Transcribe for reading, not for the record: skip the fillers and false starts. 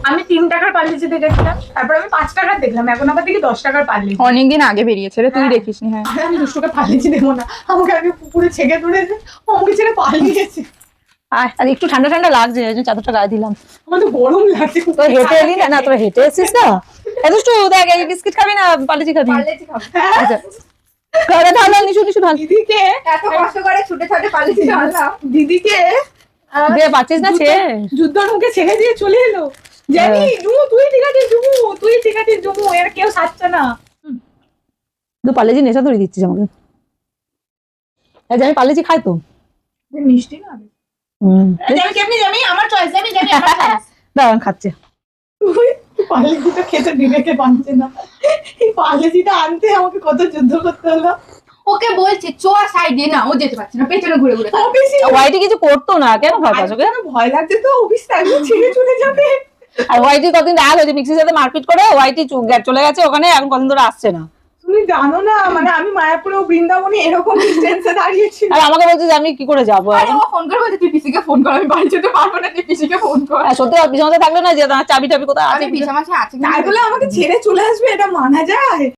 আমি 3 টাকার পার্লেজি দেখেছিলাম, তারপর আমি 5 টাকার দেখলাম, এখন আবার দেখি 10 টাকার পার্লেজি। অনেকদিন আগে বেরিয়েছে রে, তুই দেখিসনি। হ্যাঁ আরে আমি 2 টাকার পার্লেজি দেবো না, আমাকে আগে পুকুরে ছেঁকে তুলেছে, আমাকে ছেড়ে পালিয়েছে। আর একটু ঠান্ডা ঠান্ডা লাগছে, এই জন্য চাদরটা গায়ে দিলাম। আমার তো গরম লাগছে। তোর হেঁটে এলি না? তোর হেঁটে এসছিস না? এদুষ্টু দেখ, এই বিস্কিট খাবি না পার্লেজি খাবি? পার্লেজি খাবো। আচ্ছা, ঘরে ঢাল নিচু নিচু ঢাল। দিদিকে এত কষ্ট করে ছুটে ছুটে পালিয়েছি আনলাম। দিদিকে দে পাচ্ছিস না ছে? যুদ্ধর মুখে ছেড়ে দিয়ে চলে এলো। জানি জুমু তুই ঠিক আছে, জুমু তুই ঠিক আছে, জুমু এর কেউ সাচ্ছে না। তুই পার্লেজি নেশা ধরে দিচ্ছিস আমাকে। এই যে আমি পার্লেজি খাই তো। মিষ্টি না আমি কেমনি জানি, আমার চয়েস, আমি জানি আমার চয়েস। দাঁড়ান খাচ্ছে। তুই পার্লেজিটা খেতে বিবেকে বাঁধছে না, এই পার্লেজিটা আনতে আমাকে কত যুদ্ধ করতে হলো। ওকে বলছে চো সাইডে, না ও যেতে পারছে না, পেছনে ঘুরে ঘুরে খাচ্ছে। অফিসে হোয়াইটি কিছু করতো না, কেন ভয় পাস ওকে? ভয় লাগছে তো, অফিস একদম ছেড়ে চলে যাবে। আর হোয়াইটি কতদিন রাগ হয়েছে মিক্সির সাথে মারপিট করে, হোয়াইটি চলে গেছে ওখানে, এখন কতদিন ধরে আসছে না। তুমি জানো না, মানে আমি মায়াপুরে ও বৃন্দাবনে এরকম ডিস্টেন্সে দাঁড়িয়েছি। আর আমাকে বলছে যে আমি কি করে যাবো আরে এখন। ও ফোন করে বলছে তুই পিসিকে ফোন কর, আমি বাড়ি যেতে পারবো না, তুই পিসিকে ফোন কর। আর সত্যি বিছানাতে থাকলে না যে চাবি টাবি কোথায় আছে আমি বিছানা আছে তাই বলে আমাকে ছেড়ে চলে আসবে, এটা মানা যায়?